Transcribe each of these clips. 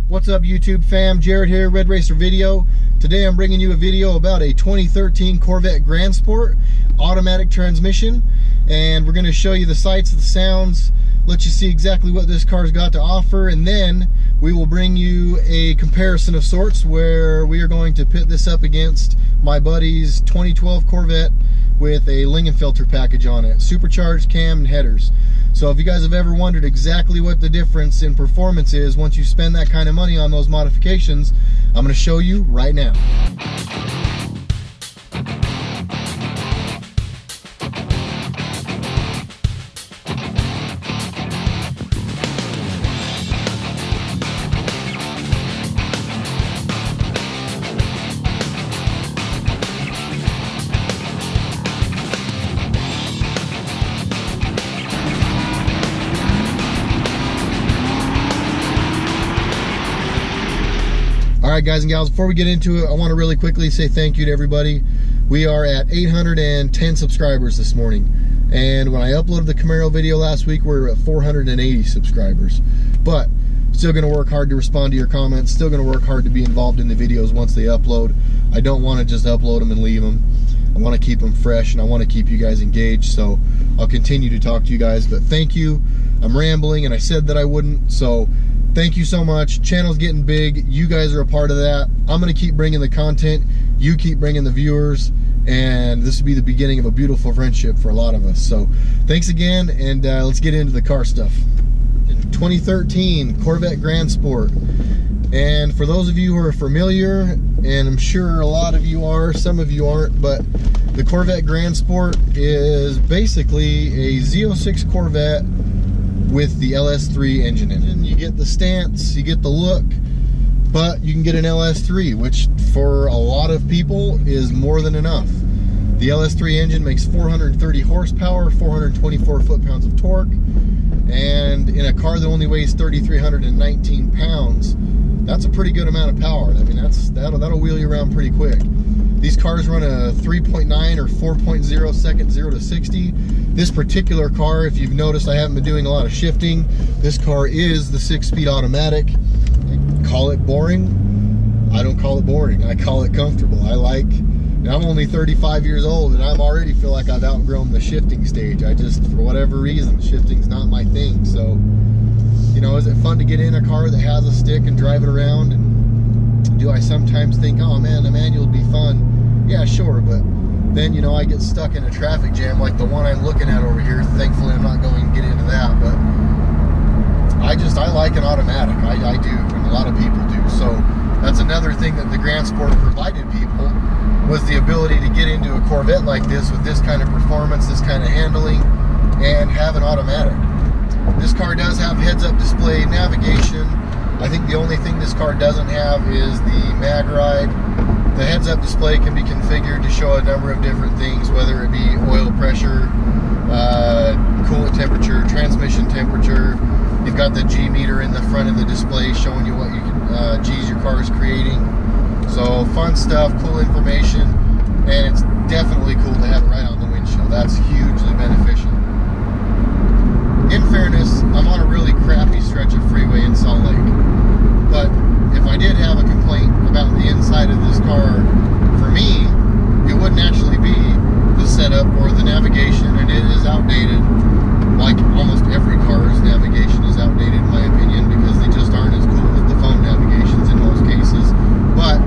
What's up, YouTube fam? Jared here, Red Racer Video. Today I'm bringing you a video about a 2013 Corvette Grandsport automatic transmission, and we're going to show you the sights, the sounds, let you see exactly what this car's got to offer, and then we will bring you a comparison of sorts where we are going to pit this up against my buddy's 2012 Corvette with a Lingenfelter package on it, supercharged cam and headers. So if you guys have ever wondered exactly what the difference in performance is once you spend that kind of money on those modifications, I'm going to show you right now. Alright guys and gals, before we get into it, I want to really quickly say thank you to everybody. We are at 810 subscribers this morning, and when I uploaded the Camaro video last week, we were at 480 subscribers. But still going to work hard to respond to your comments, still going to work hard to be involved in the videos once they upload. I don't want to just upload them and leave them. I want to keep them fresh, and I want to keep you guys engaged, so I'll continue to talk to you guys. But thank you. I'm rambling, and I said that I wouldn't, so thank you so much. Channel's getting big. You guys are a part of that. I'm going to keep bringing the content. You keep bringing the viewers. And this will be the beginning of a beautiful friendship for a lot of us. So thanks again, and let's get into the car stuff. 2013 Corvette Grandsport. And for those of you who are familiar, and I'm sure a lot of you are, some of you aren't, but the Corvette Grandsport is basically a Z06 Corvette with the LS3 engine in it. You get the stance, you get the look, but you can get an LS3, which for a lot of people is more than enough. The LS3 engine makes 430 horsepower, 424 foot-pounds of torque, and in a car that only weighs 3,319 pounds, that's a pretty good amount of power. I mean, that'll wheel you around pretty quick. These cars run a 3.9 or 4.0 second 0 to 60. This particular car, if you've noticed, I haven't been doing a lot of shifting. This car is the 6-speed automatic. Call it boring? I don't call it boring. I call it comfortable. I'm only 35 years old, and I already feel like I've outgrown the shifting stage. For whatever reason, shifting's not my thing. So, you know, is it fun to get in a car that has a stick and drive it around? And do I sometimes think, oh man, the manual would be fun? Yeah, sure, but then, you know, I get stuck in a traffic jam like the one I'm looking at over here. Thankfully, I'm not going to get into that, but I like an automatic. I do, and a lot of people do. So that's another thing that the Grandsport provided people, was the ability to get into a Corvette like this with this kind of performance, this kind of handling, and have an automatic. This car does have heads-up display navigation. I think the only thing this car doesn't have is the mag ride. The heads-up display can be configured to show a number of different things, whether it be oil pressure, coolant temperature, transmission temperature. You've got the G meter in the front of the display showing you what G's your car is creating. So fun stuff, cool information, and it's definitely cool to have it right on the windshield. That's hugely beneficial. In fairness, I'm on a really crappy stretch of freeway in Salt Lake, but if I did have a complaint about the inside of this car, for me, it wouldn't actually be the setup or the navigation, and it is outdated. Like almost every car's navigation is outdated in my opinion, because they just aren't as cool as the phone navigations in most cases. But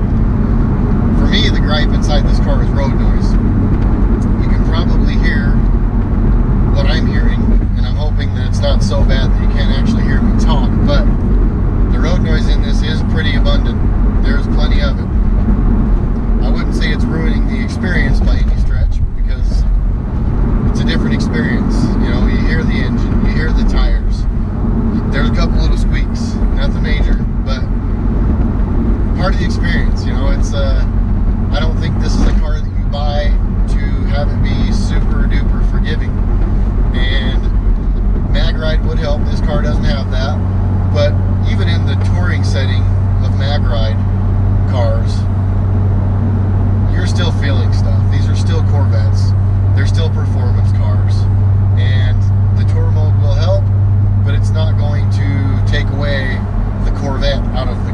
for me, the gripe inside this car is road noise. You can probably hear what I'm hearing, and I'm hoping that it's not so bad that you can't actually hear me talk, but the road noise in this is pretty abundant. There's plenty of it. I wouldn't say it's ruining the experience by any stretch, because it's a different experience. You know, you hear the engine, you hear the tires. There's a couple little squeaks, nothing major, but part of the experience. You know, I don't think this is a car that you buy to have it be super duper forgiving. And mag ride would help. This car doesn't have that, but even in the touring setting of mag ride cars, you're still feeling stuff. These are still Corvettes. They're still performance cars, and the tour mode will help, but it's not going to take away the Corvette out of the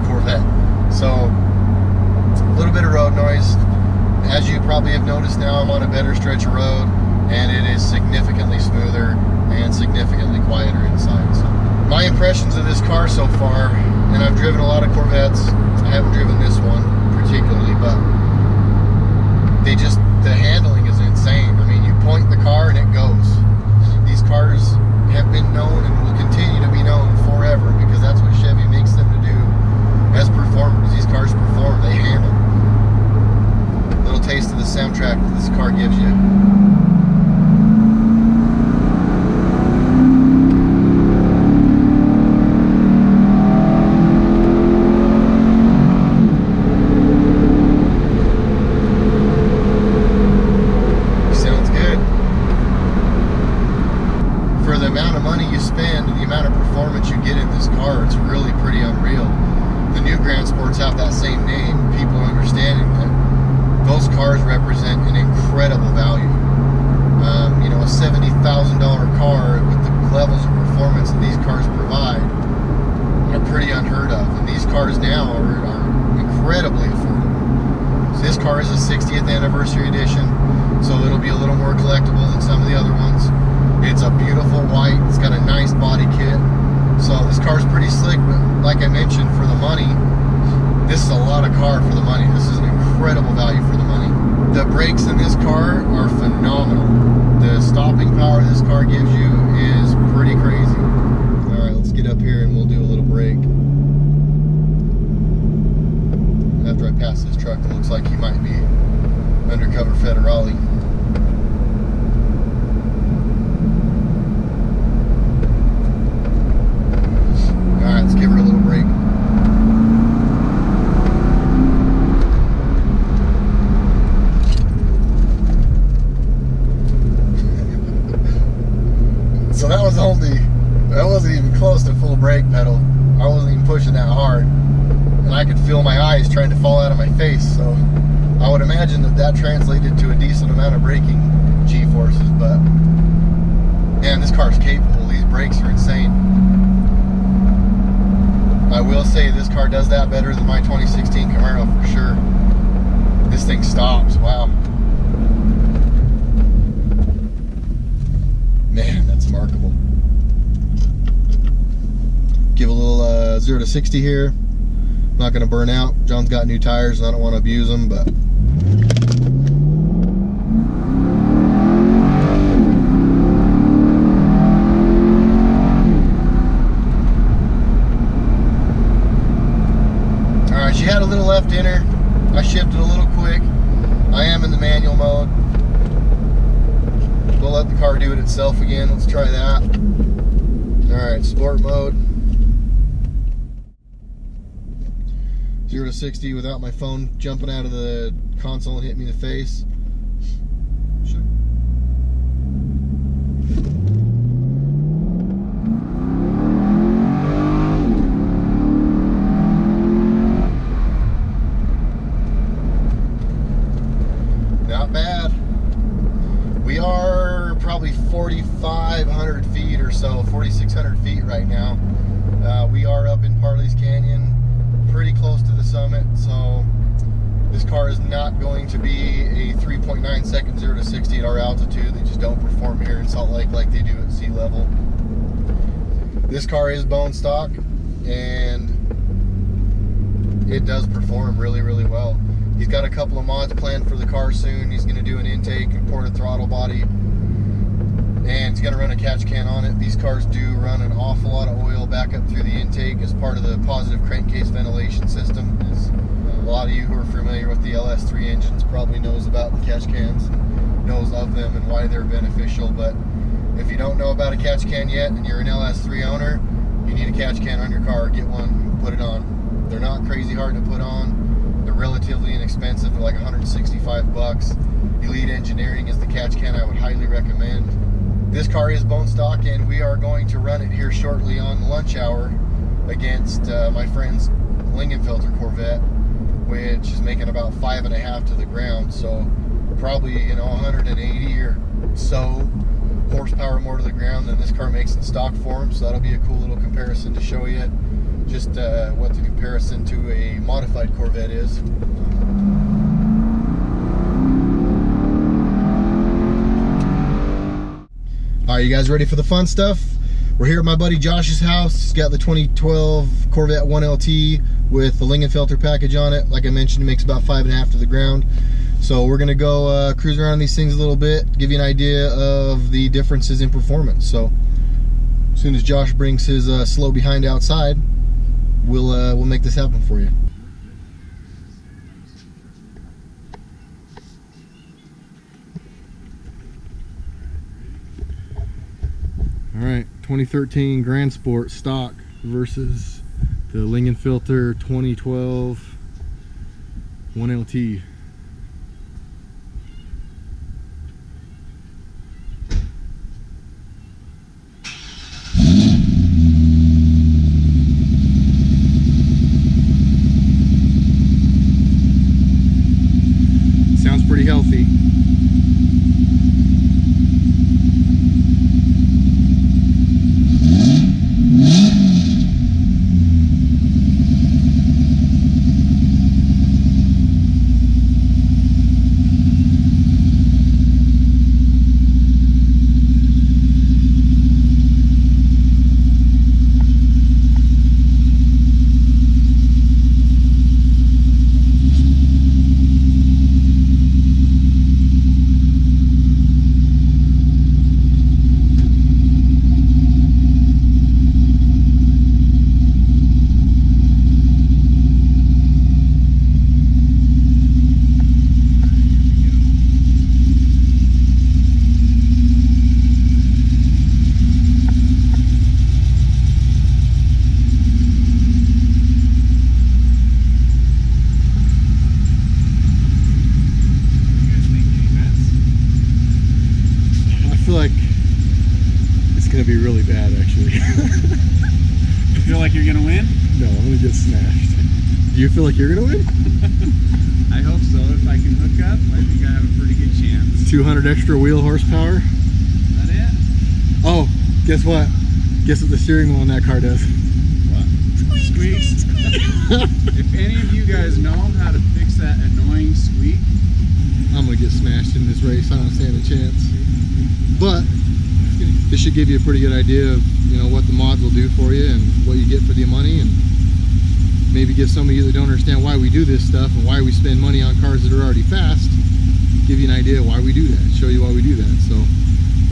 So a little bit of road noise. As you probably have noticed now, I'm on a better stretch of road, and it is significantly smoother and significantly quieter inside. So my impressions of this car so far, and I've driven a lot of Corvettes, I haven't driven this one particularly, but the handling is insane. I mean, you point the car and it goes. These cars have been known and will continue to be known forever, because that's what Chevy makes them to do as performers. These cars perform, they handle. A little taste of the soundtrack that this car gives you. Grandsports have that same name. People are understanding that those cars represent an incredible value. You know, a $70,000 car with the levels of performance that these cars provide are pretty unheard of. And these cars now are incredibly affordable. So this car is a 60th anniversary edition, so it'll be a little more collectible than some of the other ones. It's a beautiful white. It's got a nice body kit. So this car's pretty slick, but like I mentioned, for the money, this is a lot of car for the money. This is an incredible value for the money. The brakes in this car are phenomenal. The stopping power this car gives you is pretty crazy. All right, let's get up here and we'll do a little brake. After I pass this truck that looks like he might be undercover federale. Alright, let's give her a little break. So that wasn't even close to full brake pedal. I wasn't even pushing that hard. And I could feel my eyes trying to fall out of my face. So I would imagine that translated to a decent amount of braking G-forces. But man, this car's capable. These brakes are insane. I will say this car does that better than my 2016 Camaro for sure. This thing stops, wow. Man, that's remarkable. Give a little 0 to 60 here. Not going to burn out. John's got new tires and I don't want to abuse them, but she had a little left in her. I shifted a little quick. I am in the manual mode. We'll let the car do it itself again. Let's try that. Alright, sport mode. 0 to 60 without my phone jumping out of the console and hitting me in the face. Not bad. We are probably 4,500 feet or so, 4,600 feet right now. We are up in Parley's Canyon, pretty close to the summit, so this car is not going to be a 3.9 second 0 to 60 at our altitude. They just don't perform here in Salt Lake like they do at sea level. This car is bone stock, and it does perform really, really well. He's got a couple of mods planned for the car soon. He's going to do an intake and ported throttle body, and he's going to run a catch can on it. These cars do run an awful lot of oil back up through the intake as part of the positive crankcase ventilation system. As a lot of you who are familiar with the LS3 engines probably knows about the catch cans, and knows of them and why they're beneficial. But if you don't know about a catch can yet and you're an LS3 owner, you need a catch can on your car. Get one, put it on. They're not crazy hard to put on. They're relatively inexpensive. They're like 165 bucks. Elite Engineering is the catch can I would highly recommend. This car is bone stock, and we are going to run it here shortly on lunch hour against my friend's Lingenfelter Corvette, which is making about 5.5 to the ground. So probably, you know, 180 or so horsepower more to the ground than this car makes in stock form. So that'll be a cool little comparison to show you. just what the comparison to a modified Corvette is. Alright, you guys ready for the fun stuff? We're here at my buddy Josh's house. He's got the 2012 Corvette 1LT with the Lingenfelter package on it. Like I mentioned, it makes about 5.5 to the ground. So we're gonna go cruise around these things a little bit, give you an idea of the differences in performance. So as soon as Josh brings his slow behind outside, we'll make this happen for you. All right, 2013 Grandsport stock versus the Lingenfelter 2012 1LT. Sounds pretty healthy. Be really bad, actually. You feel like you're gonna win? No, I'm gonna get smashed. Do you feel like you're gonna win? I hope so. If I can hook up, I think I have a pretty good chance. 200 extra wheel horsepower. Is that it? Oh, guess what? Guess what the steering wheel on that car does? What? Squeaks. If any of you guys know how to fix that annoying squeak, I'm gonna get smashed in this race. I don't stand a chance. But this should give you a pretty good idea of, you know, what the mods will do for you and what you get for the money, and maybe give some of you that don't understand why we do this stuff and why we spend money on cars that are already fast, give you an idea why we do that, show you why we do that. So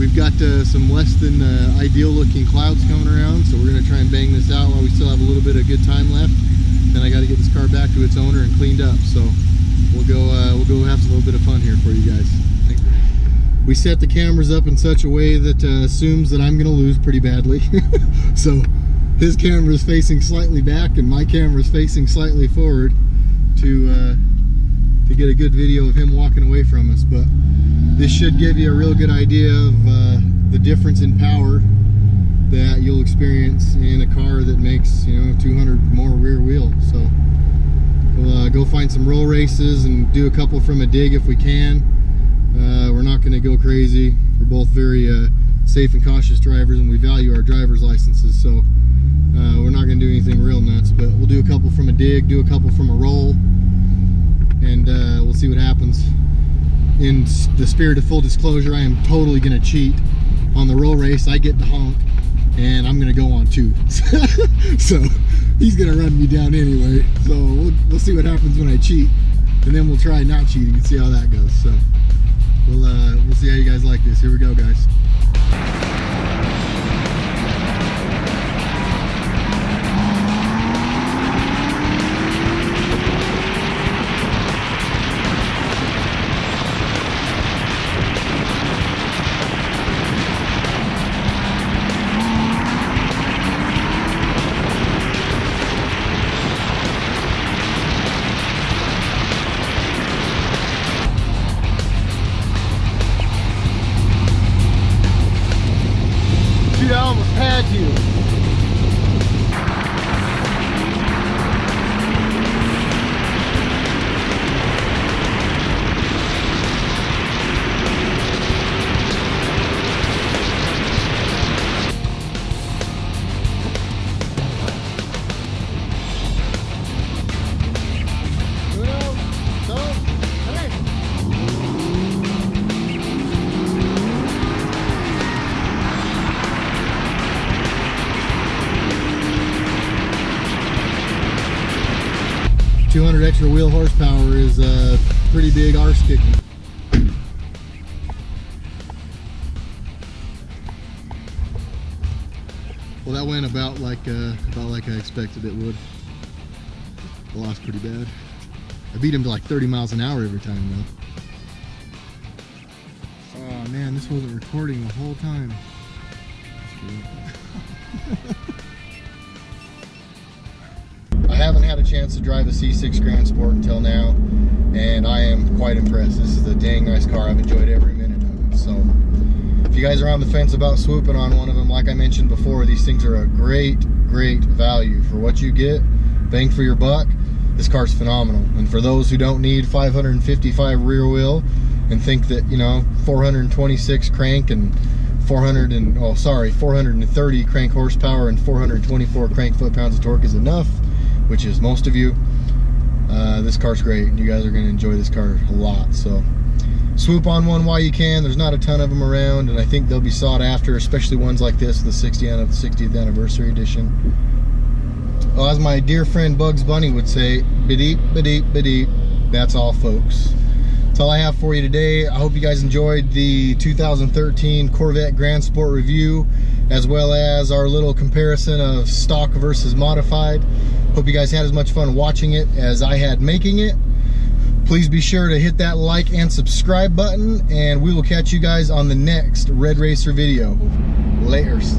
we've got some less than ideal looking clouds coming around, so we're going to try and bang this out while we still have a little bit of good time left. Then I got to get this car back to its owner and cleaned up, so we'll go have a little bit of fun here for you guys. We set the cameras up in such a way that assumes that I'm going to lose pretty badly. So his camera is facing slightly back and my camera is facing slightly forward to get a good video of him walking away from us. But this should give you a real good idea of the difference in power that you'll experience in a car that makes, you know, 200 more rear wheel. So we'll go find some roll races and do a couple from a dig if we can. We're not going to go crazy. We're both very safe and cautious drivers, and we value our driver's licenses, so we're not going to do anything real nuts, but we'll do a couple from a dig, do a couple from a roll, and we'll see what happens. In the spirit of full disclosure, I am totally going to cheat. On the roll race, I get to honk, and I'm going to go on 2. So he's going to run me down anyway, so we'll see what happens when I cheat, and then we'll try not cheating and see how that goes. So we'll see how you guys like this. Here we go, guys. 200 extra wheel horsepower is a pretty big arse kicking. Well, that went about like I expected it would. I lost pretty bad. I beat him to like 30 miles an hour every time though. Oh man, this wasn't recording the whole time. I haven't had a chance to drive the C6 Grandsport until now, and I am quite impressed. This is a dang nice car. I've enjoyed every minute of it. So if you guys are on the fence about swooping on one of them, like I mentioned before, these things are a great value for what you get. Bang for your buck. This car's phenomenal. And for those who don't need 555 rear wheel and think that, you know, 426 crank and 430 crank horsepower and 424 crank foot-pounds of torque is enough, which is most of you, this car's great. You guys are going to enjoy this car a lot. So swoop on one while you can. There's not a ton of them around, and I think they'll be sought after, especially ones like this, the 60th anniversary edition. Well, as my dear friend Bugs Bunny would say, ba-deep, ba-deep, ba-deep. That's all, folks. That's all I have for you today. I hope you guys enjoyed the 2013 Corvette Grandsport review, as well as our little comparison of stock versus modified. Hope you guys had as much fun watching it as I had making it. Please be sure to hit that like and subscribe button, and we will catch you guys on the next Red Racer video. Laters.